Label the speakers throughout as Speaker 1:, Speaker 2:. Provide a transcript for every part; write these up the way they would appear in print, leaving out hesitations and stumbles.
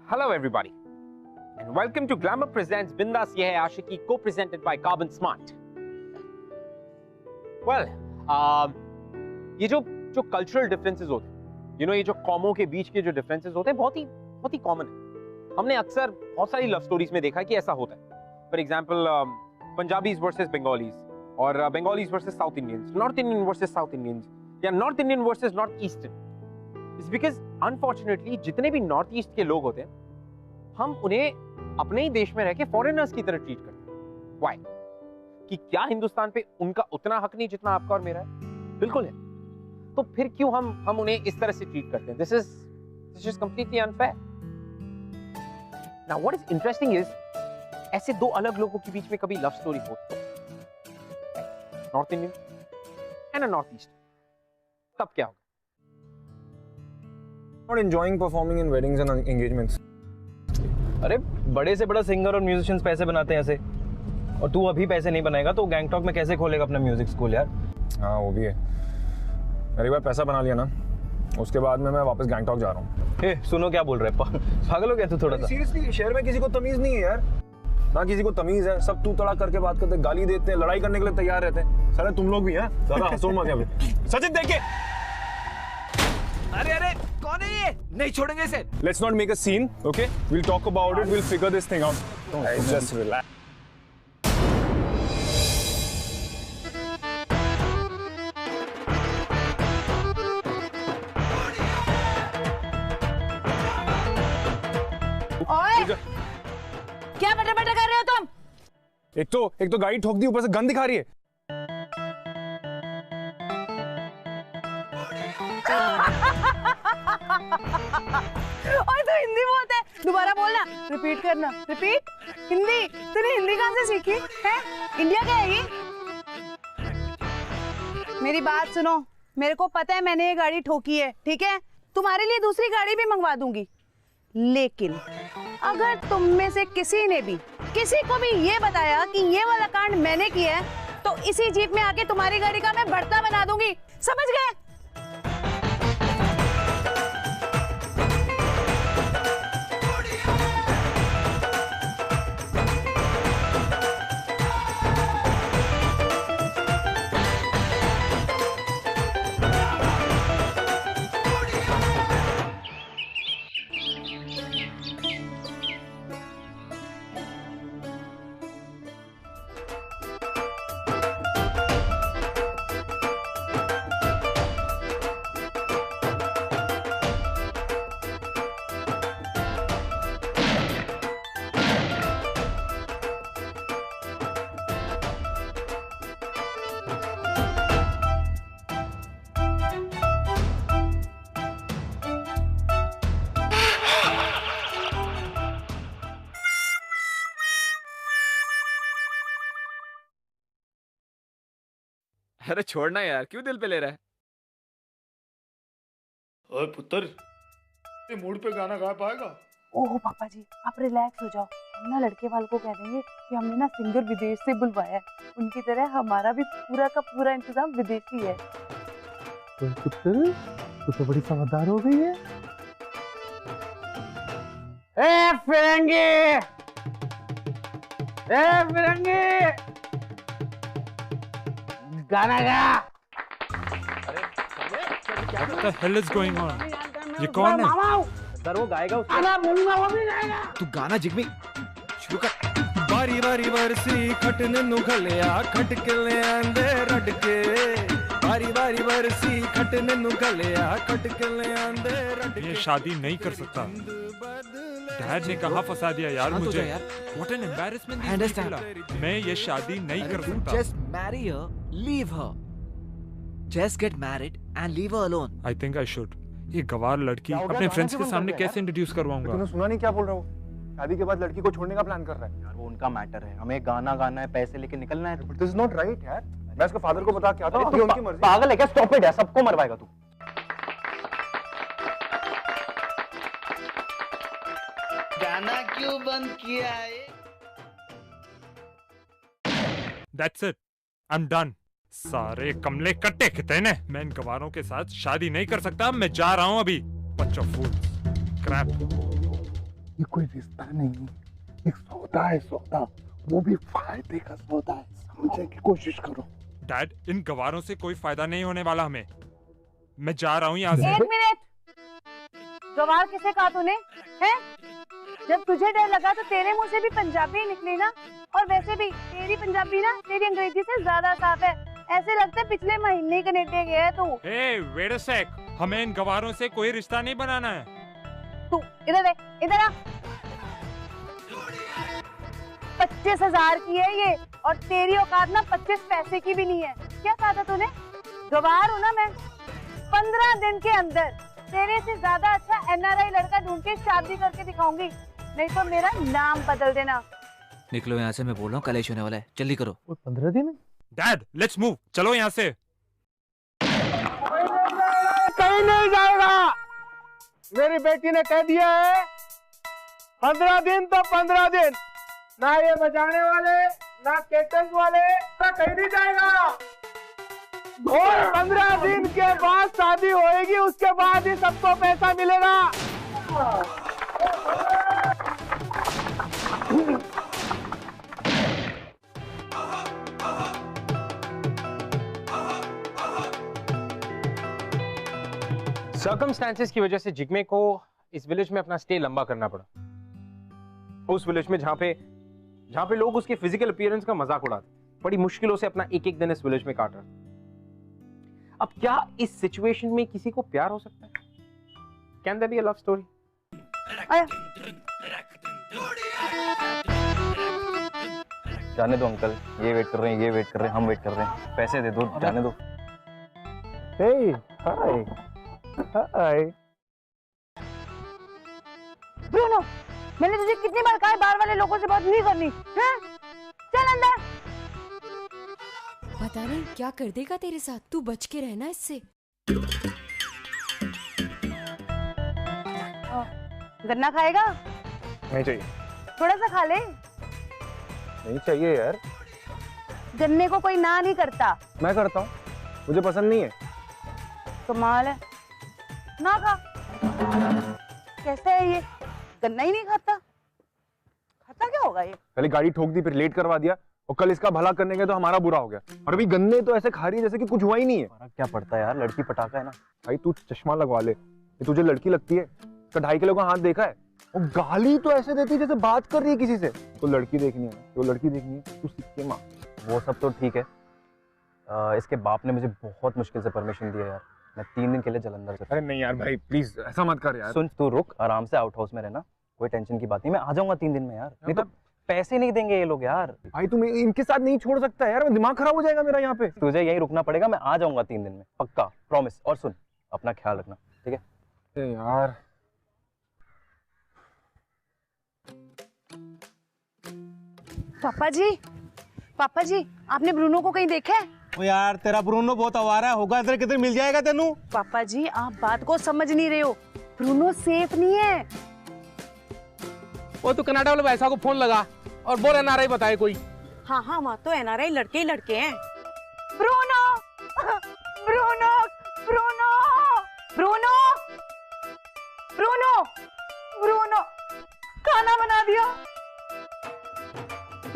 Speaker 1: Hello everybody and welcome to Glamour Presents Bindas Ye Hai Aashiqui co-presented by Carbon Smart. Well, ये जो cultural differences होते हैं, ये जो कौमों के बीच के जो डिफरेंसेस होते हैं बहुत ही कॉमन है. हमने अक्सर बहुत सारी लव स्टोरीज में देखा कि ऐसा होता है. For example Punjabis versus Bengalis और Bengalis versus south Indians, north Indian versus south Indians या north Indian versus north eastern. It's because unfortunately जितने भी नॉर्थ ईस्ट के लोग होते हैं हम उन्हें अपने ही देश में रह के फॉरेनर्स की तरह ट्रीट करते हैं. व्हाई? कि क्या हिंदुस्तान पे उनका उतना हक नहीं जितना आपका और मेरा है? बिल्कुल है. तो फिर क्यों हम उन्हें इस तरह से ट्रीट करते हैं? This is completely unfair. Now what is interesting is ऐसे दो अलग लोगों के बीच में कभी लव स्टोरी हो, north Indian and a north east, तब क्या होगा?
Speaker 2: Not enjoying performing in weddings and engagements.
Speaker 3: अरे बड़े से बड़ा सिंगर और म्यूजिशियंस पैसे बनाते हैं ऐसे, और तू अभी पैसे नहीं बनाएगा तो गैंगटॉक में कैसे खोलेगा अपना म्यूजिक स्कूल यार?
Speaker 2: हाँ वो भी है. अरे बार पैसा बना लिया ना, उसके बाद में मैं वापस गैंगटॉक जा रहा हूँ.
Speaker 3: सुनो क्या बोल रहे हैं, पागल हो गया तू थोड़ा सा?
Speaker 2: सीरियसली शहर में किसी को तमीज नहीं है यार, ना किसी को तमीज है. सब तू तड़ा करके बात करते, गाली देते हैं, लड़ाई करने के लिए तैयार रहते हैं. साले तुम लोग भी हैं, ज्यादा हंसो मत यहाँ पे. सचिन देख के.
Speaker 4: अरे कौन है ये? नहीं छोड़ेंगे इसे.
Speaker 2: Let's not make a scene, okay? We'll talk about it. We'll figure this thing out. Just relax.
Speaker 5: ओए, क्या बटर बटर कर रहे हो तुम?
Speaker 2: एक तो गाड़ी ठोक दी, ऊपर से गंद दिखा रही है.
Speaker 5: और तू हिंदी बोलता है, दोबारा बोलना, रिपीट करना, रिपीट. हिंदी तूने हिंदी कहाँ से सीखी है? इंडिया क्या है ये? मेरी बात सुनो, मेरे को पता है मैंने ये गाड़ी ठोकी है, ठीक है? तुम्हारे लिए दूसरी गाड़ी भी मंगवा दूंगी, लेकिन अगर तुम में से किसी को भी ये बताया कि ये वाला कांड मैंने किया है तो इसी जीप में आके तुम्हारी गाड़ी का मैं बढ़ता बना दूंगी. समझ गए?
Speaker 4: अरे छोड़ना यार, क्यों दिल पे ले रहा है?
Speaker 6: ओए पुत्र, ये मूड पे गाना गा पाएगा?
Speaker 5: ओह पापा जी, आप रिलैक्स हो जाओ. हम ना लड़के वालों को कह देंगे कि हमने ना सिंगर विदेश से बुलवाया है. उनकी तरह हमारा भी पूरा का पूरा इंतजाम विदेशी है.
Speaker 7: तो पुत्र, तू तो बड़ी समझदार हो गई है. ए फिरंगी, गाना गा.
Speaker 8: What the hell is going on? ये कौन है?
Speaker 3: सर वो गाएगा उसको.
Speaker 7: गाना बोलूंगा वो भी गाएगा.
Speaker 4: तू गाना जिगमी शुरू कर.
Speaker 6: बारी बारी बरसी खटने नु गलिया खटके ले आंदे रटके. बारी बारी बरसी खटने नु गलिया खटके ले आंदे रटके.
Speaker 8: ये शादी नहीं कर सकता. डैड ने कहा फंसा दिया यार मुझे. What an embarrassment these people are. मैं ये शादी नहीं कर सकता.
Speaker 4: Just marry her, leave her. Just get married and leave her alone.
Speaker 8: I think I should. ये गवार लड़की अपने फ्रेंड्स के सामने कैसे इंट्रोड्यूस करवाऊंगा?
Speaker 2: तूने सुना नहीं क्या बोल रहा हूँ? शादी के बाद लड़की को छोड़ने का प्लान कर रहा है.
Speaker 3: यार वो उनका मैटर है, हमें गाना गाना है, पैसे लेके निकलना है.
Speaker 2: This is not right यार. मैं इसके फादर को बता के आता हूँ. उनकी मर्जी.
Speaker 3: पागल है क्या? स्टॉप इट यार, सबको मरवाएगा तू.
Speaker 4: गाना क्यों बंद किया है?
Speaker 8: That's it. I'm done. सारे कमले कट्टे खिते ने. मैं इन गवारों के साथ शादी नहीं कर सकता. मैं जा रहा हूँ अभी. Bunch of fools. Crap.
Speaker 7: ये कोई रिश्ता नहीं, एक सौदा है, सौदा, वो भी फायदे का सौदा है, समझने की कोशिश करो।
Speaker 8: डैड, इन गवारों से कोई फायदा नहीं होने वाला हमें। मैं जा रहा हूँ यहाँ से।
Speaker 5: एक मिनट, गवार किसे कहा तूने? हैं? जब तुझे डर लगा तो तेरे मुंह से भी पंजाबी ही निकली ना। और वैसे भी तेरी पंजाबी ना तेरी अंग्रेजी से ज्यादा साफ है। ऐसे लगता है पिछले महीने कनेडा गया है तू।
Speaker 8: हे, वेट अ सेक, हमें इन गवारों से कोई रिश्ता नहीं बनाना है।
Speaker 5: तू इधर देख, इधर आ। 25,000 की है ये, और तेरी औकात ना 25 पैसे की भी नहीं है। क्या कहा था तूने? गवार हूँ ना मैं। 15 दिन के अंदर तेरे से ज्यादा अच्छा NRI लड़का ढूंढ के शादी करके दिखाऊंगी, नहीं तो मेरा नाम बदल देना।
Speaker 4: निकलो यहाँ से, मैं बोल रहा हूँ कलेश होने वाला है, जल्दी करो।
Speaker 7: 15 दिन?
Speaker 8: डैड, लेट्स मूव, चलो यहाँ से।
Speaker 7: कहीं नहीं जाएगा, मेरी बेटी ने कह दिया है 15 दिन तो 15 दिन, ना ये बजाने वाले ना केटल्स वाले, ना कहीं नहीं जाएगा। और 15 दिन के बाद शादी होएगी, उसके बाद ही सबको पैसा मिलेगा।
Speaker 1: सर्कमस्टेंसेस की वजह से जिग्मे को इस विलेज में अपना स्टे लंबा करना पड़ा, उस विलेज में जहां पे लोग उसके फिजिकल अपीयरेंस का मजाक उड़ाते। बड़ी मुश्किलों से अपना एक एक दिन इस विलेज में काट रहा। अब क्या इस सिचुएशन में किसी को प्यार हो सकता है? Can there be a love story?
Speaker 3: जाने दो अंकल, ये वेट कर रहे हैं, ये वेट कर रहे हैं, हम वेट कर रहे हैं, पैसे दे दो, जाने दो।
Speaker 7: हे हाय हाय
Speaker 5: ब्रूनो, मैंने तुझे कितनी बार कहा है बाहर वाले लोगों से बात नहीं करनी है? चल अंदर।
Speaker 9: पता नहीं क्या कर देगा तेरे साथ, तू बच के रहना इससे।
Speaker 5: गन्ना खाएगा?
Speaker 2: नहीं चाहिए।
Speaker 5: थोड़ा सा खा ले।
Speaker 2: नहीं चाहिए यार।
Speaker 5: गन्ने को कोई ना नहीं करता।
Speaker 2: मैं करता हूँ, मुझे पसंद नहीं है।
Speaker 5: कमाल है, ना खा। कैसे है ये? गन्ना ही नहीं खाता? खाता क्या होगा ये?
Speaker 2: पहले गाड़ी ठोक दी, फिर लेट करवा दिया, और कल इसका भला करने गए तो हमारा बुरा हो गया। और अभी गन्ने तो ऐसे खा रही है जैसे कि कुछ हुआ ही नहीं है।
Speaker 3: फर्क क्या पड़ता है यार, लड़की पटाखा है ना।
Speaker 2: भाई तू चश्मा लगवा ले, ये तुझे लड़की लगती है? तो 2.5 किलो का हाथ देखा है? और गाली तो ऐसे देती है जैसे बात कर रही है किसी से। तो लड़की देखनी है, तो लड़की देखनी है, तू सीख के माँ।
Speaker 3: वो सब तो ठीक है, इसके बाप ने मुझे बहुत मुश्किल से परमिशन दिया यार। मैं 3 दिन के लिए जलंधर चला।
Speaker 2: अरे नहीं यार भाई, प्लीज ऐसा मत कर यार।
Speaker 3: सुन, तू रुक, आराम से आउट हाउस में रहना, कोई टेंशन की बात नहीं। मैं आ जाऊंगा 3 दिन में यार, नहीं तो पैसे नहीं देंगे ये लोग यार।
Speaker 2: भाई तुम इनके साथ नहीं छोड़ सकता यार, दिमाग खराब हो जाएगा मेरा यहाँ पे।
Speaker 3: तुझे यहीं रुकना पड़ेगा, मैं आ जाऊंगा 3 दिन में, पक्का, प्रॉमिस। और सुन, अपना ख्याल रखना, ठीक है?
Speaker 2: यार
Speaker 5: पापा जी, आपने ब्रूनो को कहीं देखा है?
Speaker 7: ओ यार, तेरा ब्रूनो बहुत आवारा होगा, इधर किधर मिल जाएगा तेनू।
Speaker 5: पापा जी, आप बात को समझ नहीं रहे हो। ब्रूनो सेफ नहीं है।
Speaker 7: वो तो कनाडा वाले पैसा को फोन लगा और बोल NRI बताए कोई।
Speaker 5: हाँ, वहाँ तो NRI लड़के ही लड़के हैं। Bruno, Bruno, Bruno, Bruno, Bruno, Bruno, खाना बना दिया।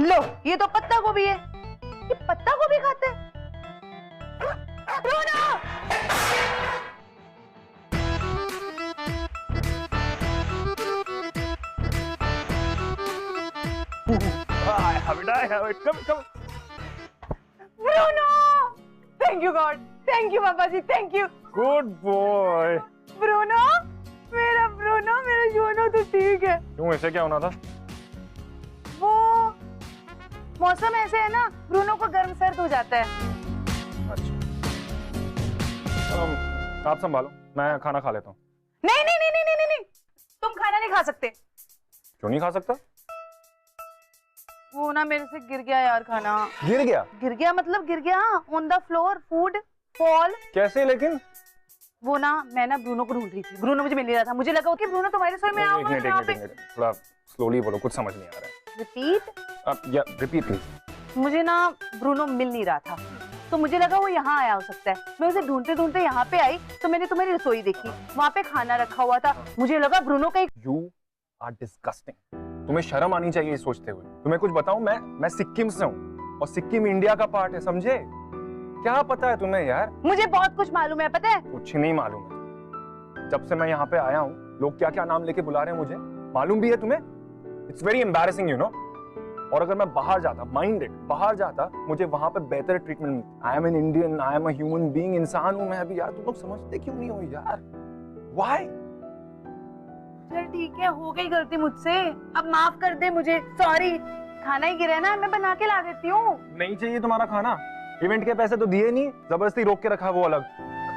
Speaker 5: लो, ये तो पत्ता गोभी है। ये पत्ता गोभी खाते हैं? Bruno! Bruno! Thank you god, thank you पापा जी, thank you.
Speaker 2: Good boy.
Speaker 5: Bruno, मेरा ब्रूनो, मेरा जोनो तो ठीक है।
Speaker 2: क्यों, ऐसे क्या होना था?
Speaker 5: वो मौसम ऐसे है ना, ब्रूनो को गर्म सर्द हो जाता है।
Speaker 2: आप संभालो, मैं खाना खा लेता हूँ।
Speaker 5: नहीं नहीं नहीं नहीं नहीं नहीं, तुम खाना नहीं खा सकते।
Speaker 2: क्यों नहीं खा सकता?
Speaker 5: वो ना मेरे से गिर गया यार खाना।
Speaker 2: गिर गया?
Speaker 5: गिर गया मतलब गिर गया, on the floor, food fall.
Speaker 2: कैसे लेकिन?
Speaker 5: वो ना, मैं ना ब्रूनो को ढूंढ रही थी, ब्रूनो मुझे मिल नहीं रहा था। मुझे लगा कि ब्रूनो तुम्हारे रसोई में आओगे।
Speaker 2: एक मिनट, थोड़ा स्लोली बोलो, कुछ समझ नहीं आ रहा है।
Speaker 5: रिपीट?
Speaker 2: Repeat please.
Speaker 5: मुझे ना ब्रूनो मिल नहीं रहा था, तो मुझे लगा वो यहाँ आया हो सकता है। मैं उसे ढूंढते ढूंढते यहाँ पे आई तो मैंने तुम्हारी रसोई देखी, वहाँ पे खाना रखा हुआ था। मुझे लगा ब्रूनो का एक।
Speaker 2: You are disgusting. तुम्हें शर्म आनी चाहिए सोचते हुए। तुम्हें कुछ बताऊं, मैं सिक्किम से हूँ और सिक्किम इंडिया का पार्ट है, समझे? क्या पता है तुम्हें यार?
Speaker 5: मुझे बहुत कुछ मालूम है, पता है?
Speaker 2: कुछ नहीं मालूम है। जब से मैं यहाँ पे आया हूँ लोग क्या क्या नाम लेके बुला रहे हैं मुझे, मालूम भी है तुम्हें? It's very embarrassing you know. और अगर मैं बाहर जाता, माइंड इट, बाहर जाता, मुझे वहां पे बेहतर ट्रीटमेंट मिलती। I am an Indian, I am a human being, इंसान हूं मैं अभी यार। तुम लोग समझते क्यों नहीं हो यार? व्हाई?
Speaker 5: चल ठीक है, हो गई गलती मुझसे, अब माफ कर दे मुझे, सॉरी। खाना ही गिरा है ना, मैं बना के ला देती हूँ।
Speaker 2: नहीं चाहिए तुम्हारा खाना, इवेंट के पैसे तो दिए नहीं, जबरदस्ती रोक के रखा वो अलग।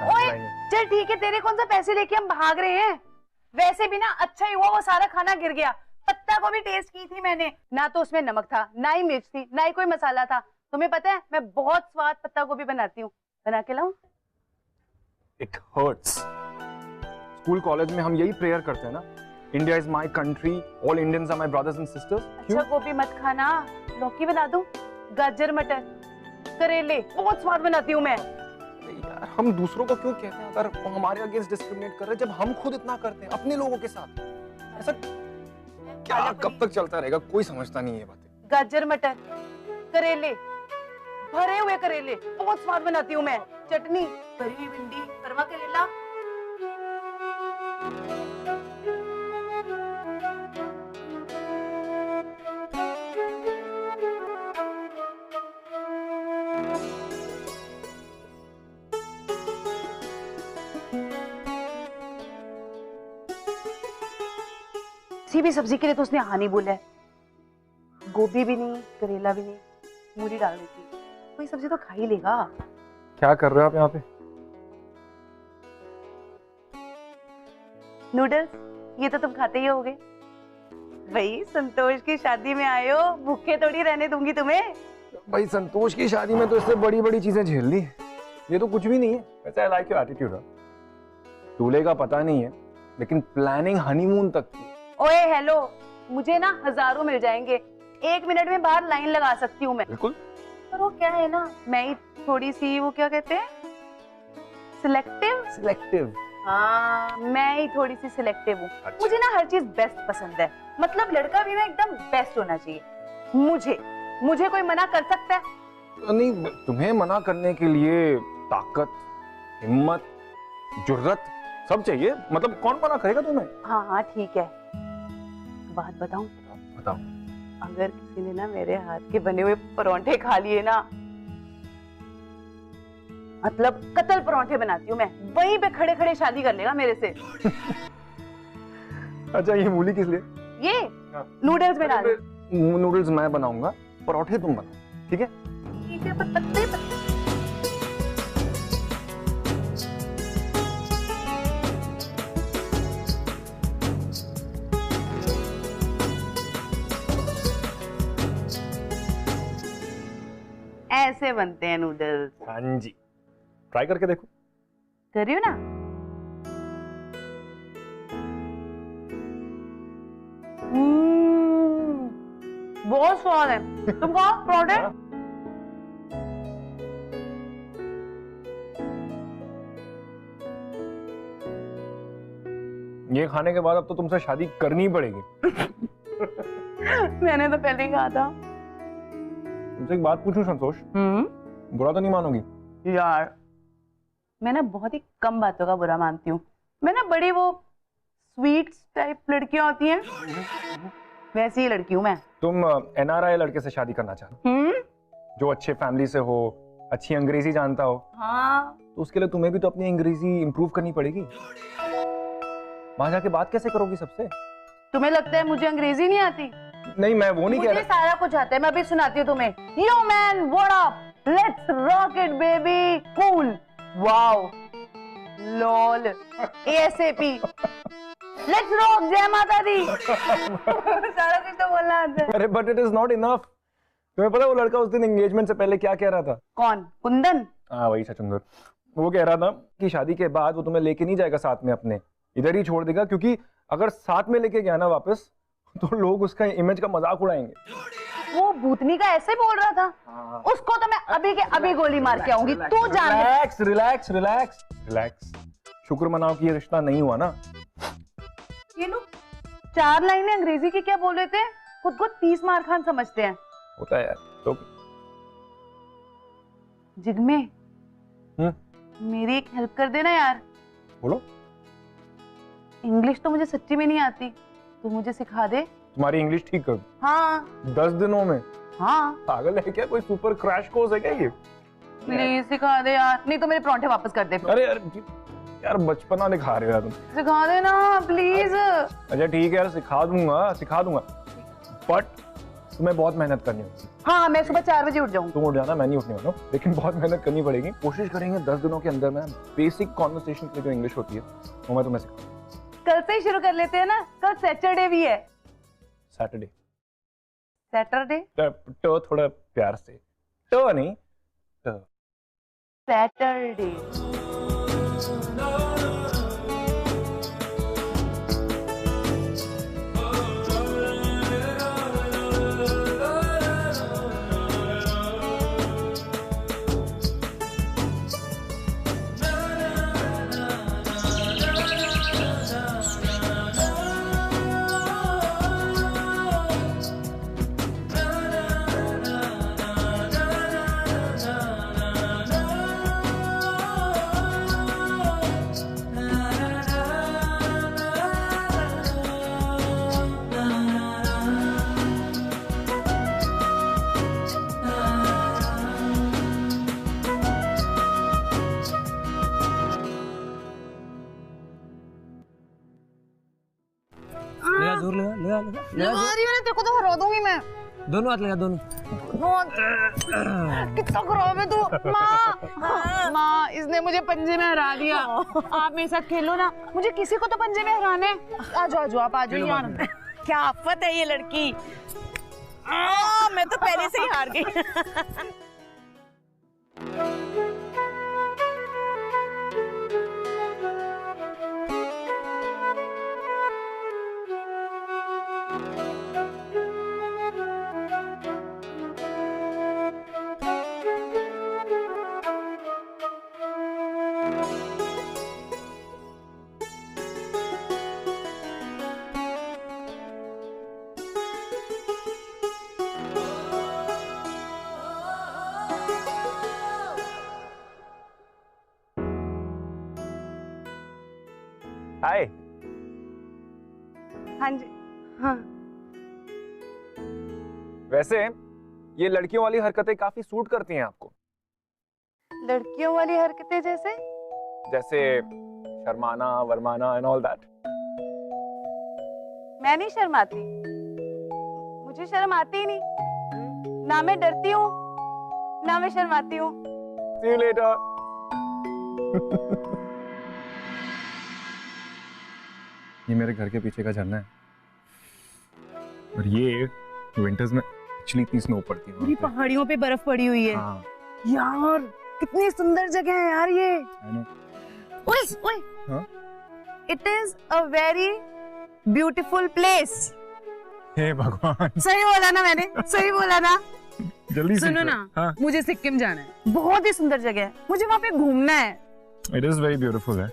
Speaker 5: ओए चल ठीक है, तेरे कौन सा पैसे लेके हम भाग रहे हैं? वैसे भी ना अच्छा ही हुआ वो सारा खाना गिर गया। पत्ता को भी टेस्ट की थी मैंने, ना तो उसमें नमक था, ना ही मिर्च थी, ना ही कोई मसाला था। तुम्हें पता है मैं बहुत स्वाद पत्ता गोभी बनाती हूँ, बना के लाऊं?
Speaker 2: It hurts. स्कूल कॉलेज में हम यही प्रेयर करते हैं ना, India is my country, all Indians are my brothers and sisters.
Speaker 5: अच्छा गोभी मत खाना, लौकी बना दूं, गाजर मटर करेले, बहुत स्वाद बनाती हूँ मैं।
Speaker 2: यार हम दूसरों को क्यों कहते हैं अगर वो हमारे अगेंस्ट डिस्क्रिमिनेट कर रहे हैं, जब हम खुद इतना करते हैं अपने लोगों के साथ? ऐसा क्या कब तक चलता रहेगा? कोई समझता नहीं है बातें।
Speaker 5: गाजर मटर करेले, भरे हुए करेले, बहुत स्वाद बनाती हूँ मैं। चटनी, भरी हुई भिंडी, भरवा करेला। किसी भी सब्जी के लिए तो उसने हाँ नहीं बोला है। गोभी भी नहीं, करेला भी नहीं, मूली डाल देती, कोई सब्जी तो खा ही लेगा।
Speaker 2: क्या कर रहे हो आप यहाँ पे?
Speaker 5: नूडल्स, ये तो तुम खाते ही होगे। भाई संतोष की शादी में आए हो, भूखे थोड़ी रहने दूंगी तुम्हें।
Speaker 2: भाई संतोष की शादी में तो इससे बड़ी बड़ी चीजें झेल ली, ये तो कुछ भी नहीं है। वैसे आई लाइक योर एटीट्यूड। दूल्हे का पता नहीं है लेकिन प्लानिंग हनीमून तक की।
Speaker 5: ओए हेलो, मुझे ना हजारों मिल जाएंगे, 1 मिनट में बाहर लाइन लगा सकती हूँ मैं।
Speaker 2: बिल्कुल।
Speaker 5: पर वो क्या है ना, मैं ही थोड़ी सी, वो क्या कहते हैं, सिलेक्टिव। हाँ, मैं ही थोड़ी सी सिलेक्टिव हूँ।
Speaker 2: अच्छा।
Speaker 5: मुझे ना हर चीज बेस्ट पसंद है, मतलब लड़का भी ना एकदम बेस्ट होना चाहिए। मुझे कोई मना कर सकता है?
Speaker 2: नहीं, तुम्हें मना करने के लिए ताकत, हिम्मत, जुर्रत सब चाहिए। मतलब कौन मना करेगा तुम्हें?
Speaker 5: हाँ हाँ ठीक है, बात बताऊं?
Speaker 2: बताओ।
Speaker 5: अगर किसी ने ना मेरे हाथ के बने हुए परोंठे खा लिए ना, मतलब कतल परोंठे बनाती हूँ मैं, वहीं पे खड़े खड़े शादी कर लेगा मेरे से।
Speaker 2: अच्छा, ये मूली किस लिए?
Speaker 5: ये नूडल्स में डाल।
Speaker 2: नूडल्स मैं बनाऊंगा, परोठे तुम बनाओ, ठीक है?
Speaker 5: ठीक है, पर पत्ते ऐसे बनते हैं नूडल्स।
Speaker 2: हाँ जी, ट्राई करके देखो।
Speaker 5: कर रही हो ना? बहुत स्वाद है। तुम खाओ परोठे।
Speaker 2: ये खाने के बाद अब तो तुमसे शादी करनी ही पड़ेगी।
Speaker 5: मैंने तो पहले ही कहा था।
Speaker 2: तुमसे एक बात पूछूं संतोष? बुरा तो नहीं मानोगी?
Speaker 5: यार मैं ना बहुत ही कम बातों का बुरा मानती हूँ। मैं ना बड़ी वो स्वीट टाइप लड़कियां होती हैं, वैसी ही लड़की हूँ मैं।
Speaker 2: तुम एनआरआई लड़के से शादी करना चाहते, जो अच्छे फैमिली से हो, अच्छी अंग्रेजी जानता हो?
Speaker 5: हाँ।
Speaker 2: तो उसके लिए तुम्हें भी तो अपनी अंग्रेजी इंप्रूव करनी पड़ेगी। वहां जाके बात कैसे करोगी सबसे?
Speaker 5: तुम्हें लगता है मुझे अंग्रेजी नहीं आती?
Speaker 2: नहीं, मैं वो नहीं कह
Speaker 5: मुझे
Speaker 2: रहा।
Speaker 5: सारा कुछ आता है, मैं अभी सुनाती हूँ तुम्हें। Yo man, what up, let's rock it baby, cool, wow, lol, ASAP, let's rock, जय माता दी। सारा कुछ तो बोलना आता है।
Speaker 2: अरे but it is not enough. तुम्हें पता है वो लड़का उस दिन एंगेजमेंट से पहले क्या कह रहा था?
Speaker 5: कौन? कुंदन?
Speaker 2: हाँ वही सचुंदर। वो कह रहा था कि शादी के बाद वो तुम्हें लेके नहीं जाएगा साथ में, अपने इधर ही छोड़ देगा, क्योंकि अगर साथ में लेके गया ना वापस तो लोग उसका इमेज का मजाक उड़ाएंगे।
Speaker 5: वो भूतनी का ऐसे बोल रहा था? हाँ। उसको तो मैं अभी के अभी गोली मार के आऊंगी, तू जान।
Speaker 2: Relax relax relax relax. शुक्र मनाओ कि ये रिश्ता नहीं हुआ ना।
Speaker 5: ये लो, 4 लाइनें अंग्रेजी की क्या बोल रहे थे? खुद को 30 मार खान समझते हैं।
Speaker 2: होता है यार। तो
Speaker 5: जिग्मे, मेरी एक हेल्प कर देना यार।
Speaker 2: बोलो।
Speaker 5: इंग्लिश तो मुझे सच्ची में नहीं आती, तू मुझे सिखा दे।
Speaker 2: तुम्हारी इंग्लिश ठीक कर।
Speaker 5: हाँ
Speaker 2: 10 दिनों में?
Speaker 5: हाँ।
Speaker 2: पागल है क्या? कोई सुपर क्रैश कोर्स है क्या ये?
Speaker 5: प्लीज सिखा दे यार, नहीं तो मेरे परांठे वापस कर दे।
Speaker 2: अरे यार बचपना दिखा रहे हो यार तुम।
Speaker 5: सिखा दे ना प्लीज।
Speaker 2: अच्छा ठीक है यार, सिखा दूंगा, बट तुम्हें बहुत मेहनत करनी होगी।
Speaker 5: हाँ मैं सुबह 4 बजे उठ जाऊँ।
Speaker 2: तुम उठ जाना, मैं नहीं उठने वाला हूँ, लेकिन बहुत मेहनत करनी पड़ेगी। कोशिश करेंगे 10 दिनों के अंदर में बेसिक कॉन्वर्सेशन के लिए जो इंग्लिश होती है वो मैं तुम्हें सिखा।
Speaker 5: कल से ही शुरू कर लेते हैं ना, कल सैटरडे भी है।
Speaker 2: सैटरडे?
Speaker 5: सैटरडे
Speaker 2: थोड़ा प्यार से, ट नहीं,
Speaker 5: सैटरडे।
Speaker 9: लगा
Speaker 5: तेरे को तो हरा दूंगी मैं।
Speaker 9: दोनों हाथ लगा, दोनों।
Speaker 5: कितना खराब है तू। माँ इसने मुझे पंजे में हरा दिया। आप मेरे साथ खेलो ना, मुझे किसी को तो पंजे में हराने। आ जाओ आप आ जाओ यार। क्या आफत है ये लड़की। मैं तो पहले से ही हार गई।
Speaker 2: हाय।
Speaker 5: हाँ जी। हाँ
Speaker 2: वैसे ये लड़कियों वाली हरकतें काफी सूट करती हैं आपको।
Speaker 5: लड़कियों वाली हरकतें जैसे?
Speaker 2: जैसे शर्माना, वरमाना एंड ऑल दैट।
Speaker 5: मैं नहीं शर्माती, मुझे शर्म आती ही नहीं। ना मैं डरती हूँ ना मैं शर्माती हूँ।
Speaker 2: See you later. ये मेरे घर के पीछे का झरना है और ये विंटर्स में एक्चुअली इतनी स्नो पड़ती है।
Speaker 5: पूरी पहाड़ियों पे बर्फ पड़ी हुई है।
Speaker 2: हाँ।
Speaker 5: यार कितनी सुंदर जगह है यार ये। ओए
Speaker 2: हाँ?
Speaker 5: It is a very beautiful place.
Speaker 2: हे भगवान,
Speaker 5: सही बोला ना मैंने? सही बोला ना?
Speaker 2: जल्दी
Speaker 5: सुनो ना,
Speaker 2: हाँ?
Speaker 5: मुझे सिक्किम जाना है। बहुत ही सुंदर जगह है, मुझे वहाँ पे घूमना है।
Speaker 2: इट इज वेरी ब्यूटीफुल है।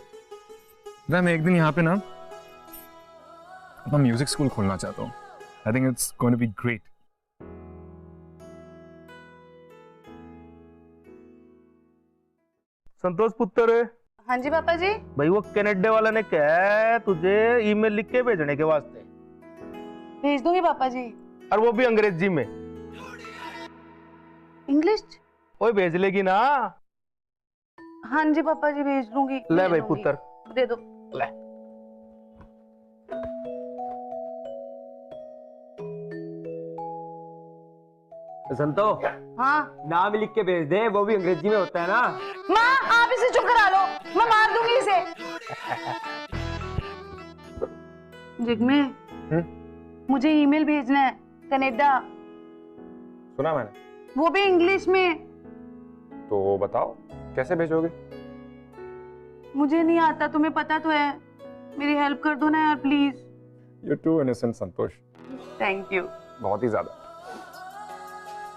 Speaker 2: मैं एक दिन यहाँ पे ना अपना म्यूजिक स्कूल खोलना चाहता हूँ। I think it's going to be great.
Speaker 7: Santosh पुत्र।
Speaker 5: हाँ जी पापा जी।
Speaker 7: भाई वो कनाडा वाला ने कहा है तुझे ईमेल लिख के भेजने के वास्ते।
Speaker 5: भेज दूंगी पापा जी।
Speaker 7: और वो भी अंग्रेजी में।
Speaker 5: इंग्लिश?
Speaker 7: ओए भेज लेगी ना?
Speaker 5: हाँ जी पापा जी भेज दूंगी।
Speaker 7: ले भाई पुत्र
Speaker 5: दे दो।
Speaker 7: ले।
Speaker 10: संतो,
Speaker 5: हाँ
Speaker 10: नाम लिख के भेज दे, वो भी अंग्रेजी में होता है ना।
Speaker 5: माँ आप इसे चुप करा लो, मैं मार दूंगी इसे। जिग्मे, मुझे ईमेल भेजना है कनाडा।
Speaker 2: सुना मैंने।
Speaker 5: वो भी इंग्लिश में।
Speaker 2: तो बताओ कैसे भेजोगे?
Speaker 5: मुझे नहीं आता, तुम्हें पता तो है। मेरी हेल्प कर दो ना यार please.
Speaker 2: You're too innocent, Santosh.
Speaker 5: Thank you.
Speaker 2: बहुत ही ज्यादा।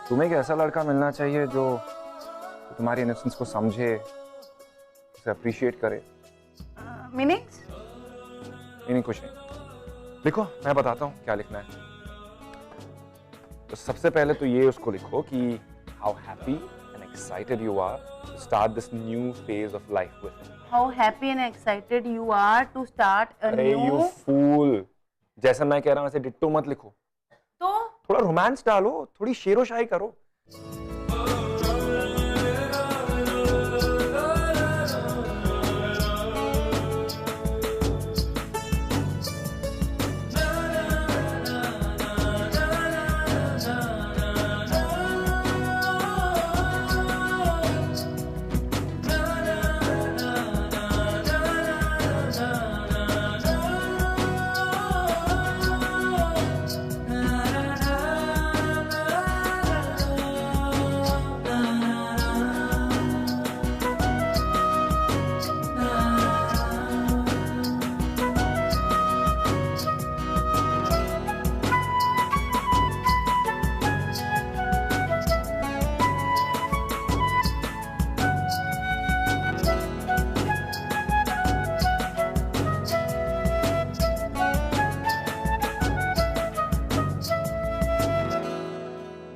Speaker 2: तुम्हें एक ऐसा लड़का मिलना चाहिए जो तुम्हारी इनोसेंस को समझे, उसे अप्रिशिएट करे।
Speaker 5: मीनिंग्स?
Speaker 2: नहीं कुछ नहीं। लिखो, मैं बताता हूँ क्या लिखना है। तो सबसे पहले तो ये उसको लिखो कि how happy and excited you are to start this new phase of life with him.
Speaker 5: How happy and excited you are to start a
Speaker 2: अरे यू फूल, जैसा मैं कह रहा हूँ ऐसे डिट्टो मत लिखो,
Speaker 5: तो
Speaker 2: थोड़ा रोमांस डालो, थोड़ी शेरो शायरी करो।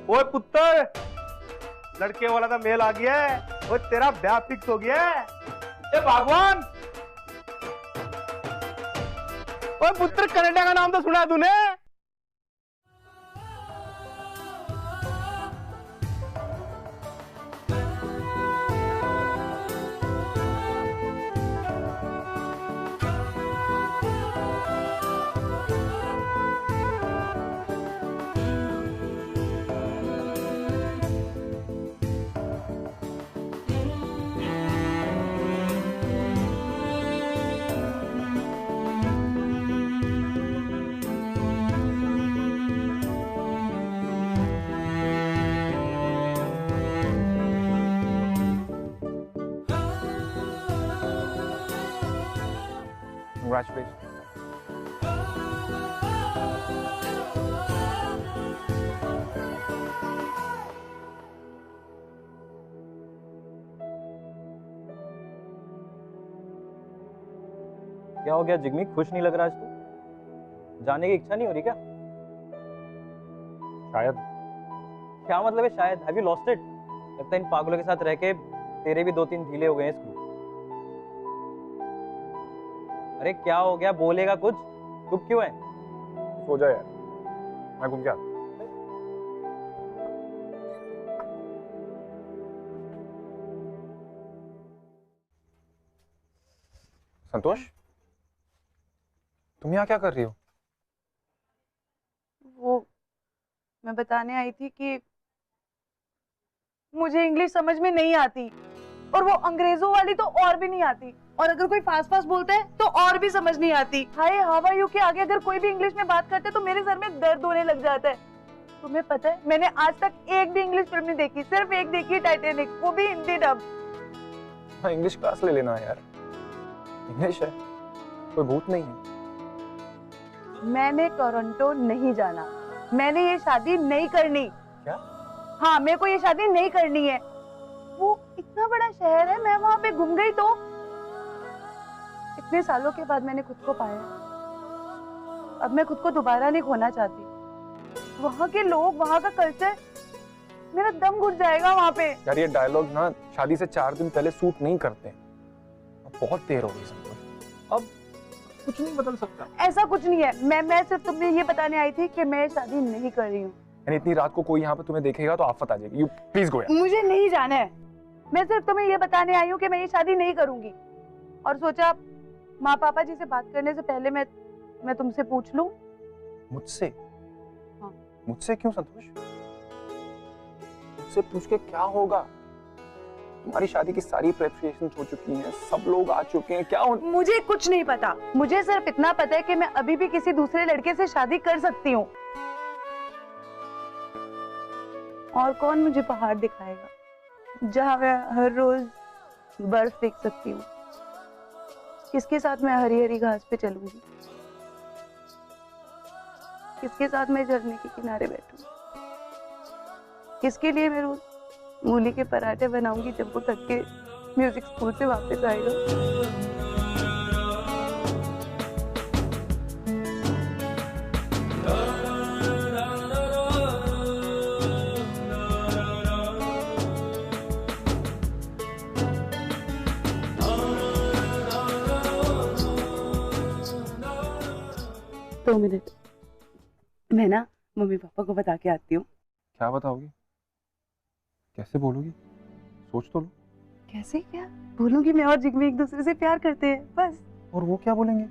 Speaker 7: ओए पुत्र, लड़के वाला तो मेल आ गया है। ओए तेरा ब्याह फिक्स हो गया है। ए भगवान, ओए पुत्र, कनाडा का नाम तो सुना है तूने?
Speaker 2: Congratulations.
Speaker 3: क्या हो गया जिग्मी, खुश नहीं लग रहा आज तू? जाने की इच्छा नहीं हो रही क्या?
Speaker 2: शायद।
Speaker 3: क्या मतलब है शायद? Have you lost it? लगता है इन पागलों के साथ रह के तेरे भी 2-3 ढीले हो गए हैं स्क्रू। अरे क्या हो गया, बोलेगा कुछ? चुप क्यों है?
Speaker 2: सो जा यार, मैं घूम के आता हूं। संतोष, तुम यहाँ क्या कर रही हो?
Speaker 5: वो मैं बताने आई थी कि मुझे इंग्लिश समझ में नहीं आती, और वो अंग्रेजों वाली तो और भी नहीं आती, और अगर कोई फास्ट फास्ट बोलता है तो और भी समझ नहीं आती। हाय हाउ आर यू के आगे अगर कोई भी इंग्लिश में बात करता है तो मेरे सर में दर्द होने लग जाता है। तुम्हें पता है, मैंने आज तक एक भी इंग्लिश फिल्म नहीं देखी, सिर्फ एक देखी है, टाइटैनिक, वो भी हिंदी डब।
Speaker 2: हाँ, इंग्लिश क्लास ले लेना यार, इंग्लिश है, कोई भूत नहीं है।
Speaker 5: मैंने टोरंटो नहीं जाना, मैंने ये शादी नहीं करनी।
Speaker 2: क्या?
Speaker 5: हाँ, मेरे को ये शादी नहीं करनी है। वो इतना बड़ा शहर है, मैं वहां पे घूम गई तो इतने सालों के बाद मैंने खुद को पाया। अब मैं खुद को दोबारा नहीं खोना चाहती। वहां के लोग, वहां का कल्चर, मेरा दम घुट जाएगा वहां पे।
Speaker 2: यार ये डायलॉग ना शादी से 4 दिन पहले सूट नहीं करते। अब बहुत देर हो गई संतोष, अब कुछ नहीं बदल सकता।
Speaker 5: ऐसा कुछ नहीं है, मैं सिर्फ तुम्हें ये बताने आई थी कि मैं शादी नहीं कर रही हूँ।
Speaker 2: इतनी रात को कोई यहाँ पे तुम्हें देखेगा तो आफत आ जाएगी। यू प्लीज गो यार।
Speaker 5: मुझे नहीं जाना है, मैं सिर्फ तुम्हें ये बताने आई हूँ कि मैं ये शादी नहीं करूंगी। और सोचा माँ पापा जी से बात करने से पहले मैं तुमसे पूछ लूं।
Speaker 2: मुझसे?
Speaker 5: हाँ।
Speaker 2: मुझसे क्यों संतोष? मुझसे पूछ के क्या होगा? तुम्हारी शादी की सारी प्रिपरेशंस हो चुकी हैं, सब लोग आ चुके हैं, क्या
Speaker 5: मुझे कुछ नहीं पता, मुझे सिर्फ इतना पता है कि मैं अभी भी किसी दूसरे लड़के से शादी कर सकती हूँ। और कौन मुझे पहाड़ दिखाएगा जहाँ मैं हर रोज बर्फ देख सकती हूँ? किसके साथ मैं हरी हरी घास पे चलूंगी? किसके साथ मैं झरने के किनारे बैठूंगी? किसके लिए मैं रोज मूली के पराठे बनाऊंगी जब वो थक के म्यूजिक स्कूल से वापस आएगा? 2 मिनट, मैं ना मम्मी पापा को बता के आती हूँ।
Speaker 2: क्या बताओगी? कैसे बोलोगी? सोच तो लो।
Speaker 5: कैसे क्या बोलूंगी? मैं और जिग्मी एक दूसरे से प्यार करते हैं, बस।
Speaker 2: और वो क्या बोलेंगे?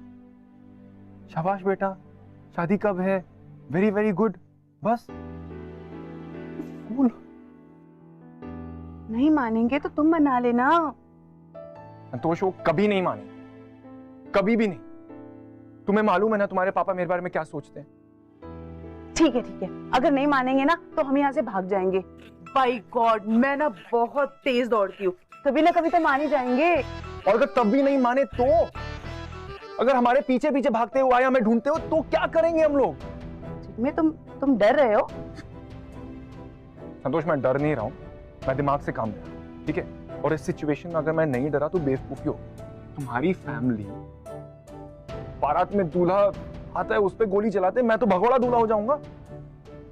Speaker 2: शाबाश बेटा, शादी कब है? वेरी वेरी गुड, बस। फूल।
Speaker 5: नहीं मानेंगे तो तुम मना लेना।
Speaker 2: संतोष, वो कभी नहीं माने, कभी भी नहीं। तुम्हें मालूम है ना तुम्हारे पापा मेरे बारे में क्या सोचते हैं?
Speaker 5: ठीक है ठीक है, अगर नहीं मानेंगे ना तो हम यहाँ से भाग जाएंगे। बाय गॉड, मैं ना बहुत तेज दौड़ती हूँ, कभी ना कभी तो मान ही जाएंगे।
Speaker 2: और अगर तब भी नहीं माने तो? अगर हमारे पीछे पीछे भागते हुए आए, हमें ढूंढते हो, तो क्या करेंगे हम लोग?
Speaker 5: जिग्मे, तुम डर रहे हो?
Speaker 2: संतोष, मैं डर नहीं रहा हूं, मैं दिमाग से काम ले रहा हूं, ठीक है? और इस सिचुएशन में अगर मैं नहीं डरा तो बेवकूफी हो। तुम्हारी फैमिली बारात में दूल्हा आता है, उस पे गोली चलाते, मैं तो भगोड़ा दूल्हा हो जाऊंगा।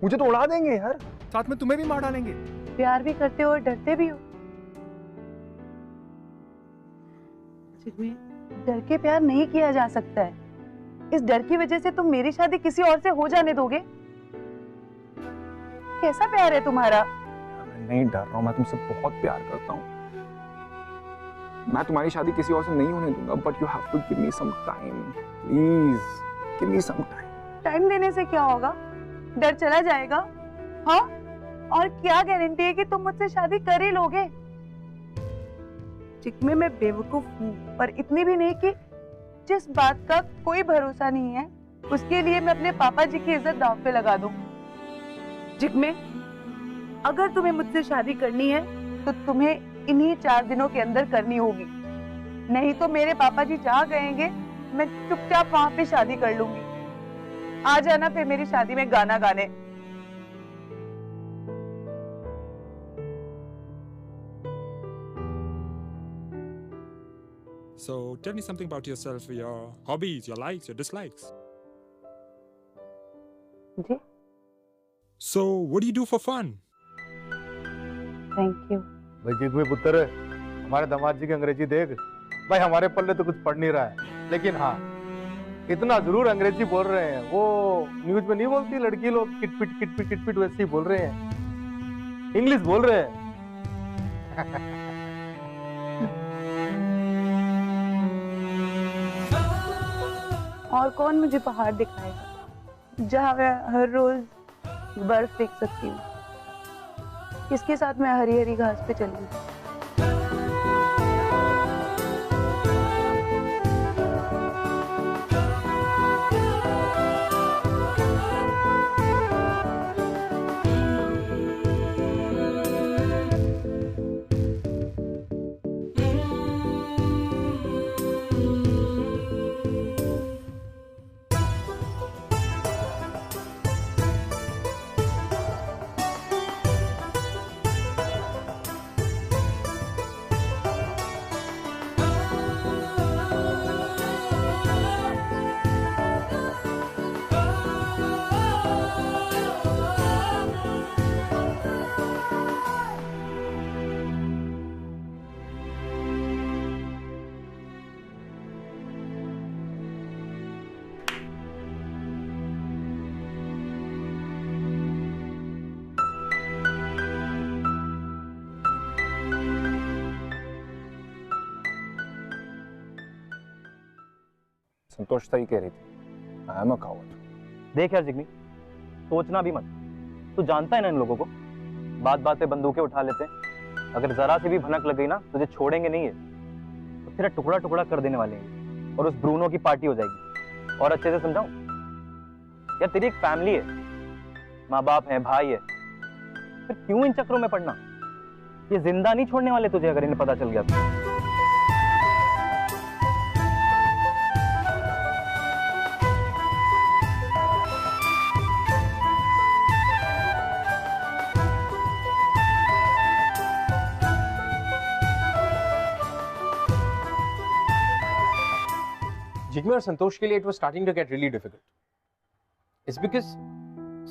Speaker 2: मुझे तो उड़ा देंगे यार, साथ में तुम्हें भी मार डालेंगे।
Speaker 5: प्यार भी करते हो और डरते भी हो। जिग्मे, डर के प्यार नहीं किया जा सकता है। इस डर की वजह से तुम मेरी शादी किसी और से हो जाने दोगे? कैसा प्यार है तुम्हारा?
Speaker 2: मैं नहीं डर रहा हूं, मैं तुमसे बहुत प्यार करता हूं। मैं तुम्हारी शादी किसी और से नहीं होने दूंगा, but you have to give me some time, please give me some time.
Speaker 5: Time देने से क्या होगा? डर चला जाएगा। हाँ, और क्या गारंटी है कि तुम मुझसे शादी कर ही लोगे? जिग्मे, मैं बेवकूफ हूँ, पर इतनी भी नहीं कि जिस बात का कोई भरोसा नहीं है उसके लिए मैं अपने पापा जी की इज्जत दांव पे लगा दूं। जिग्मे, अगर तुम्हें मुझसे शादी करनी है तो तुम्हें इन्हीं 4 दिनों के अंदर करनी होगी, नहीं तो मेरे पापा जी जहाँ कहेंगे मैं चुपचाप वहां पे शादी कर लूंगी। आ जाना फिर मेरी शादी में गाना गाने।
Speaker 8: So tell me something about yourself, your hobbies, your likes, your dislikes.
Speaker 5: जी,
Speaker 8: So what do you do for fun?
Speaker 5: Thank you.
Speaker 7: भाई जिग्मे पुत्र, हमारे दामाद जी की अंग्रेजी देख भाई, हमारे पल्ले तो कुछ पढ़ नहीं रहा है, लेकिन हाँ इतना जरूर अंग्रेजी बोल रहे हैं। वो न्यूज में नहीं बोलती लड़की लोग किटपिट किटपिट किटपिट, वैसे ही बोल रहे हैं, इंग्लिश बोल रहे हैं।
Speaker 5: और कौन मुझे पहाड़ दिखाएगा जहाँ मैं हर रोज बर्फ देख सकती हूँ? किसके साथ मैं हरी हरी घास पे चलूंगी?
Speaker 2: संतोष सही कह रही थी, आई एम अ कावर्ड।
Speaker 3: देख यार जिग्मी, सोचना भी मत। तू जानता है ना इन लोगों को, बात बात पे बंदूकें उठा लेते हैं। अगर जरा सी भी भनक लग गई ना, तुझे छोड़ेंगे नहीं है, तो तेरा टुकड़ा टुकड़ा कर देने वाले हैं और उस ब्रूनो की पार्टी हो जाएगी। और अच्छे से समझाऊं यार, तेरी एक फैमिली है, माँ बाप है, भाई है, फिर क्यों इन चक्रों में पड़ना? ये जिंदा नहीं छोड़ने वाले तुझे अगर इन्हें पता चल गया तो।
Speaker 1: जिग्मे और संतोष के लिए it was starting to get really difficult. It's because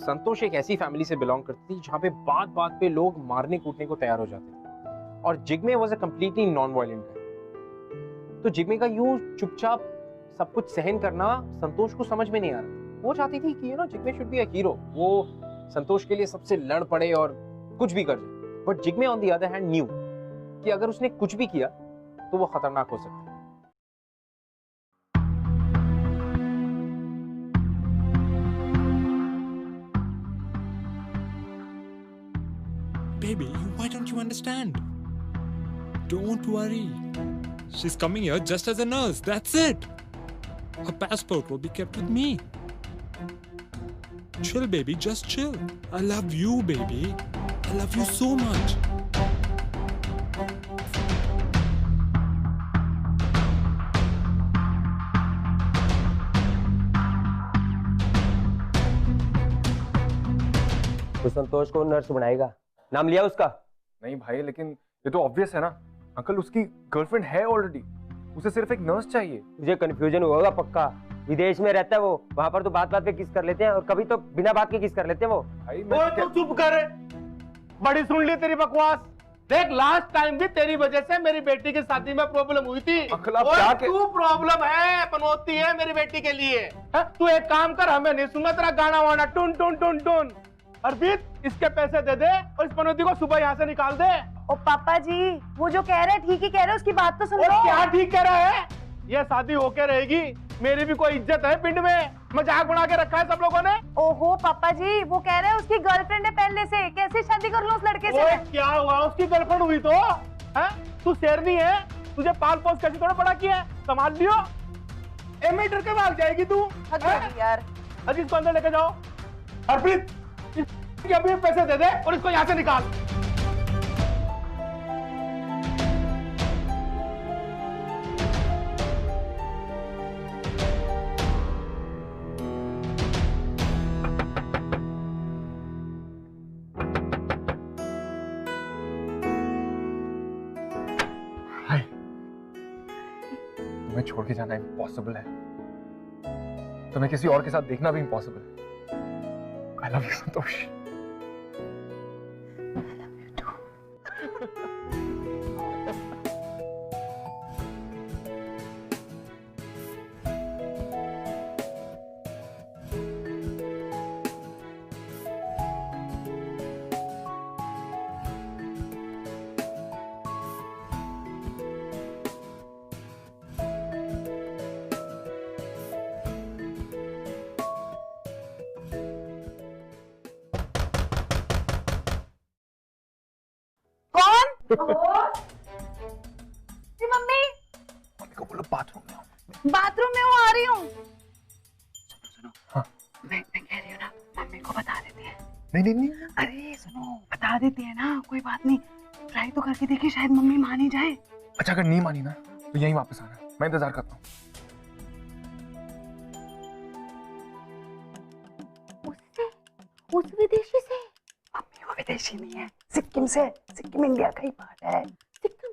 Speaker 1: Santosh एक ऐसी फैमिली से बिलोंग करती थी जहां पे बात बात पे लोग मारने कूटने को तैयार हो जाते थे, और Jigme was a completely non violent guy. तो जिग्मे का यूं चुपचाप सब कुछ सहन करना संतोष को समझ में नहीं आ रहा था। वो चाहती थी कि Jigme should be a hero, वो संतोष के लिए सबसे लड़ पड़े और कुछ भी कर जाए। But Jigme on the other hand new कि अगर उसने कुछ भी किया तो वो खतरनाक हो सकता है।
Speaker 8: Baby, why don't you understand? Don't worry. She's coming here just as a nurse. That's it. Her passport will be kept with me. Chill, baby. Just chill. I love you, baby. I love you so much.
Speaker 10: तो संतोष को nurse बनाएगा, नाम लिया उसका?
Speaker 2: नहीं भाई, लेकिन ये तो ऑब्वियस है ना अंकल, उसकी गर्लफ्रेंड है ऑलरेडी, उसे सिर्फ एक नर्स चाहिए।
Speaker 10: मुझे कंफ्यूजन होगा पक्का, विदेश में रहता है वो, वहाँ पर तो बात बात पे किस कर लेते हैं और कभी तो बिना बात के किस कर लेते हैं वो।
Speaker 2: भाई
Speaker 7: तू चुप कर, बड़ी सुन ली तेरी बकवास। देख लास्ट टाइम भी तेरी वजह से मेरी बेटी की शादी में प्रॉब्लम हुई थी।
Speaker 2: अंकल आप क्या
Speaker 7: तू प्रॉब्लम है पनौती है मेरी बेटी के लिए। तू एक काम कर, हमें नहीं सुनना तेरा गाना वाना टुन टुन टुन टुन। अर्पित, इसके पैसे दे दे और इस पनौती को सुबह यहाँ से निकाल दे।
Speaker 5: ओ पापा जी, वो जो कह रहे हैं ठीक ही कह रहे हैं, उसकी बात तो सुन लो।
Speaker 7: क्या ठीक कह रहा है? ये शादी होके रहेगी, मेरी भी कोई इज्जत है पिंड में, मजाक बना के रखा है सब लोगों ने।
Speaker 5: ओहो पापा जी, वो कह रहे हैं उसकी गर्लफ्रेंड है पहले से, कैसे शादी कर लो उस लड़के से?
Speaker 7: क्या हुआ, उसकी गर्लफ्रेंड हुई तो है? तू शेरनी है, तुझे पाल पोस कैसे थोड़ा बड़ा किया है, संभाल लियो। मीटर के भाग जाएगी तू
Speaker 5: यार।
Speaker 7: अजी इसको अंदर लेके जाओ। अर्पित, इसके अभी पैसे दे दे और इसको यहाँ से निकाल।
Speaker 2: तुम्हें छोड़ के जाना इम्पॉसिबल है, तुम्हें किसी और के साथ देखना भी इम्पॉसिबल है। I love you Santosh.
Speaker 5: Mummy,
Speaker 2: mummy को बोलो बाथरूम में आओ।
Speaker 5: बाथरूम में वो आ रही हूँ।
Speaker 7: सुनो
Speaker 2: हाँ?
Speaker 7: मैं कह रही हूँ ना, मम्मी को बता देते हैं।
Speaker 2: नहीं।
Speaker 7: अरे सुनो, बता देते हैं ना, कोई बात नहीं, ट्राई तो करके देखिए, शायद मम्मी मान ही जाए।
Speaker 2: अच्छा अगर नहीं मानी ना तो यहीं वापस आना, मैं इंतजार करता हूँ।
Speaker 5: उस विदेशी से?
Speaker 7: मम्मी वो विदेशी नहीं है, सिक्किम से। सिक्किम इंडिया का ही पार्ट है।
Speaker 5: सिक्किम?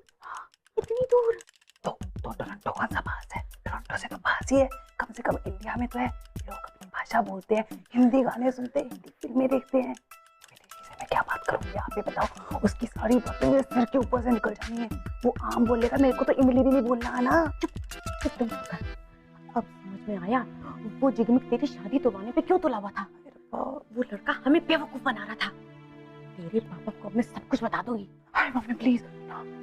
Speaker 5: इतनी दूर?
Speaker 7: तो टोरंटो कौन सा पास है? टोरंटो से तो पास ही है, कम से कम इंडिया में तो है। लोग अपनी भाषा बोलते हैं, हिंदी गाने सुनते हैं, हिंदी फिल्में देखते हैं। विदेशी से मैं क्या बात करूँ, आप ही बताओ। उसकी सारी बातें मेरे सिर के ऊपर से निकल जानी है। वो आम बोलेगा, मेरे को तो इमली भी नहीं बोलना आना।
Speaker 5: तुम अब समझ में आया, वो जिगमिक तेरी शादी तोड़वाने पे क्यों तुला हुआ था? वो लड़का हमें बेवकूफ बना रहा था। तेरे पापा को अब मैं सब कुछ बता दूंगी।
Speaker 7: अरे मम्मी प्लीज,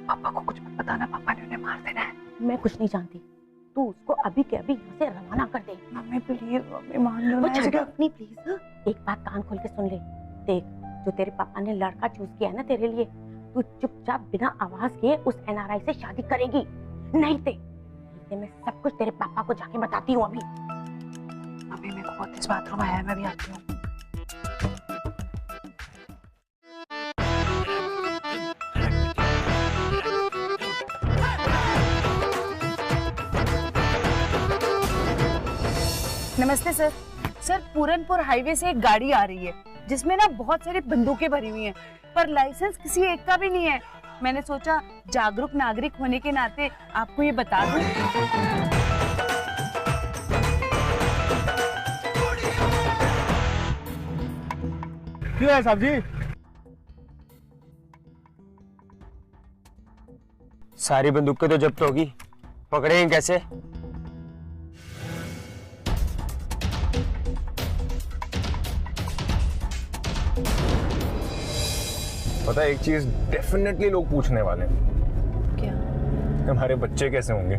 Speaker 7: पापा को कुछ मत बताना, पापा ने उन्हें मार देना है।
Speaker 5: मैं कुछ नहीं जानती, तू उसको अभी के अभी यहाँ से रवाना कर दे।
Speaker 7: मम्मी प्लीज, मम्मी मान लो ना।
Speaker 5: अपनी प्लीज, एक बात कान खोल के सुन ले। देख, जो तेरे पापा ने लड़का चूज किया है ना तेरे लिए, तू चुपचाप बिना आवाज के उस NRI से शादी करेगी। नहीं ते मैं सब कुछ तेरे पापा को जाके बताती हूँ अभी।
Speaker 7: मम्मी मेरे को बहुत तेज बाथरूम आया है, मैं भी आती हूँ।
Speaker 5: नमस्ते सर। सर, पूरनपुर हाईवे से एक गाड़ी आ रही है जिसमें ना बहुत सारी बंदूकें भरी हुई हैं, पर लाइसेंस किसी एक का भी नहीं है। मैंने सोचा जागरूक नागरिक होने के नाते आपको ये बता दूं।
Speaker 7: क्यों है साहब जी?
Speaker 10: सारी बंदूकें तो जब्त होगी, पकड़ेंगे कैसे?
Speaker 2: पता है एक चीज डेफिनेटली लोग पूछने वाले हैं।
Speaker 5: क्या?
Speaker 2: हमारे बच्चे कैसे होंगे?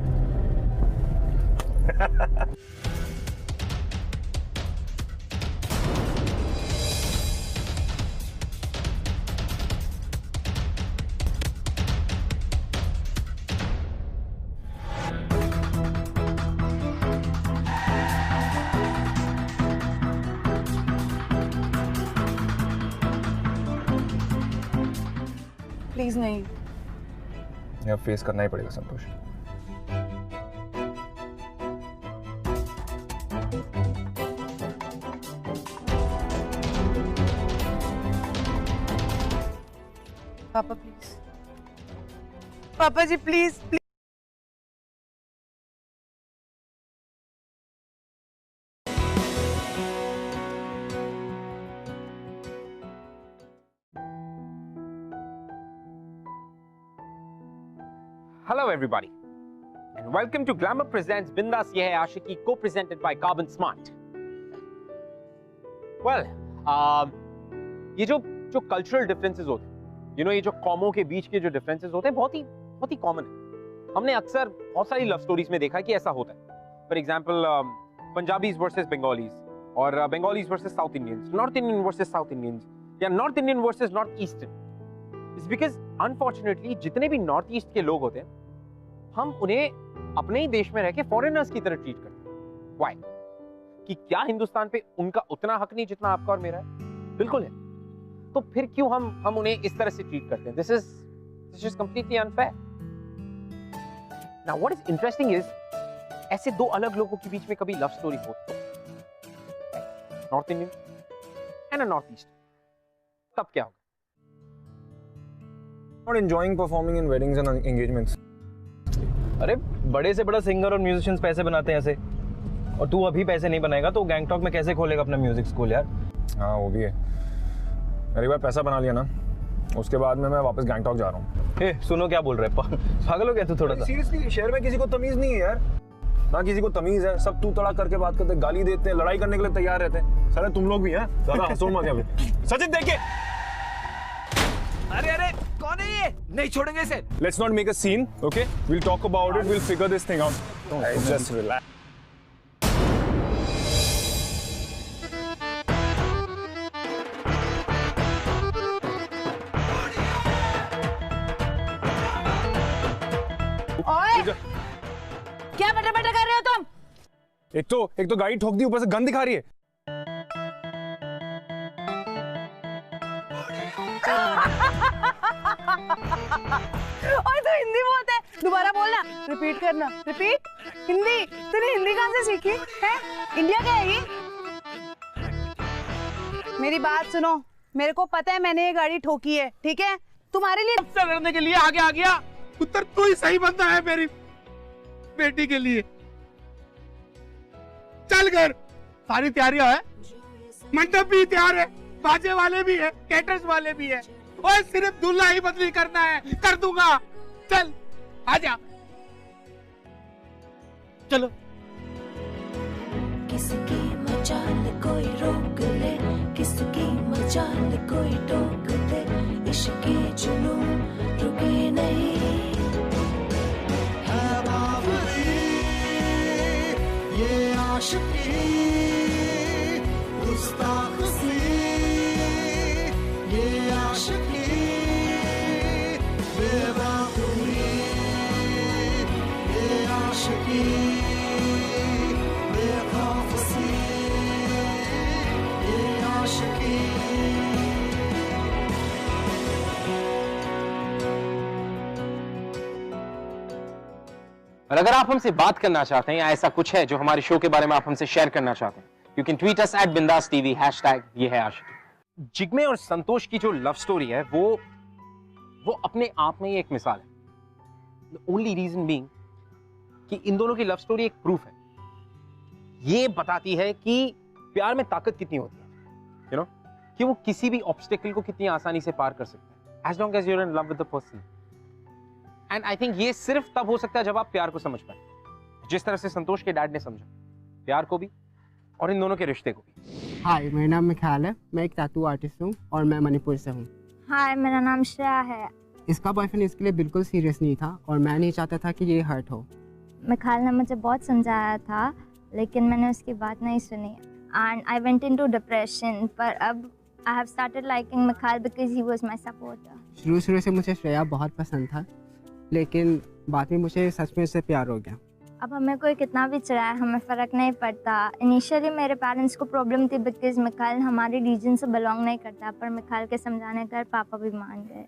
Speaker 5: प्लीज नहीं।
Speaker 2: अब फेस करना ही पड़ेगा संतोष।
Speaker 5: पापा प्लीज, पापा जी please please.
Speaker 1: Hello everybody and welcome to Glamour Presents Bindas Ye Hai Aashiqui, co-presented by Carbon Smart. Well, ये जो cultural differences होते हैं, you know, ये जो कौमों के बीच के जो differences होते हैं बहुत ही common है। हमने अक्सर बहुत सारी love stories में देखा है कि ऐसा होता है। For example, Punjabis versus Bengalis और Bengalis versus South Indians, North Indian versus South Indians या North Indian versus North Eastern. It's because unfortunately जितने भी North East के लोग होते हैं हम उन्हें अपने ही देश में रह के फॉरेनर्स की तरह ट्रीट करते हैं। Why? कि क्या हिंदुस्तान पे उनका उतना हक नहीं जितना आपका और मेरा है? बिल्कुल है। तो फिर क्यों हम उन्हें इस तरह से ट्रीट करते हैं? This is completely unfair. Now what is interesting is ऐसे दो अलग लोगों के बीच में कभी लव स्टोरी हो तो north Indian and north east, तब क्या होगा?
Speaker 2: Not enjoying performing in weddings and engagements.
Speaker 3: अरे बड़े से बड़ा सिंगर और म्यूजिशियंस पैसे बनाते हैं ऐसे, और तू अभी पैसे नहीं बनाएगा तो गैंगटॉक में कैसे खोलेगा अपना म्यूजिक स्कूल यार?
Speaker 2: हाँ वो भी है। अरे बार पैसा बना लिया ना, उसके बाद में मैं वापस गैंगटॉक जा रहा हूँ।
Speaker 3: सुनो क्या बोल रहे हैं, पागल हो गया तू थोड़ा सा?
Speaker 2: सीरियसली शहर में किसी को तमीज नहीं है यार, ना किसी को तमीज है। सब तू तड़ा करके बात करते, गाली देते हैं, लड़ाई करने के लिए तैयार रहते हैं। सारे तुम लोग भी हैं, ज़्यादा हंसो मत यहाँ पे। सचिन देख के।
Speaker 4: अरे कौन है ये? नहीं छोड़ेंगे इसे।
Speaker 2: Let's not make a scene, okay? We'll talk about it. We'll figure this thing out. Just relax.
Speaker 5: ओए, क्या बटर बटर कर रहे हो तुम?
Speaker 2: एक तो गाड़ी ठोक दी, ऊपर से गन दिखा रही है।
Speaker 5: और तो हिंदी बोलते हैं, दोबारा बोलना, रिपीट करना, रिपीट। हिंदी तूने हिंदी कहाँ से सीखी है? इंडिया का है ये? मेरी बात सुनो, मेरे को पता है मैंने ये गाड़ी ठोकी है, ठीक है? तुम्हारे लिए
Speaker 7: लड़ने के लिए आगे आ गया। उत्तर तू ही सही बंदा है मेरी बेटी के लिए। चल घर, सारी तैयारियां है, मंडप भी तैयार है, बाजे वाले भी है, कैटर्स वाले भी है, और सिर्फ दूल्हा ही बदली करना है, कर दूंगा। चल आजा, चलो।
Speaker 11: किसकी मचाल कोई रोक ले, किसकी मचाल कोई टोक दे, इश्क के जुनून रुके नहीं। है बावरी ये आशिकी, गुस्ताख सी ये आशिकी, बेवकूफी ये आशिकी, बेखौफ सी ये आशिकी।
Speaker 1: और अगर आप हमसे बात करना चाहते हैं या ऐसा कुछ है जो हमारे शो के बारे में आप हमसे शेयर करना चाहते हैं, you can tweet us @bindas.tv #ये है आशिकी। जिग्मे और संतोष की जो लव स्टोरी है वो अपने आप में ही एक मिसाल है। द ओनली रीजन बीइंग कि इन दोनों की लव स्टोरी एक प्रूफ है। ये बताती है कि प्यार में ताकत कितनी होती है, यू नो, कि वो किसी भी ऑब्स्टेकल को कितनी आसानी से पार कर सकता है, as long as you are in love with the person. And I think ये सिर्फ तब हो सकता है जब आप प्यार को समझ पाए, जिस तरह से संतोष के डैड ने समझा प्यार को भी और इन दोनों के रिश्ते को भी।
Speaker 12: हाय, मेरा नाम मिखाल है, मैं एक टैटू आर्टिस्ट हूँ और मैं मणिपुर से हूँ। हाय, मेरा नाम श्रेया है।
Speaker 13: इसका बॉयफ्रेंड इसके लिए बिल्कुल सीरियस नहीं था और मैं नहीं चाहता था कि ये हर्ट हो।
Speaker 12: मिखाइल ने मुझे बहुत समझाया था, लेकिन मैंने उसकी बात नहीं सुनी and I went into depression. पर अब I have started liking Mikhail because he was my supporter.
Speaker 13: शुरू से मुझे श्रेया बहुत पसंद था, लेकिन बाद में मुझे सच में उससे प्यार हो गया।
Speaker 12: अब हमें कोई कितना भी चिढ़ाए, हमें फ़र्क नहीं पड़ता। इनिशियली मेरे पेरेंट्स को प्रॉब्लम थी बिकॉज मिखाइल हमारे रीजन से बिलोंग नहीं करता, पर मिखाइल के समझाने पर पापा भी मान गए।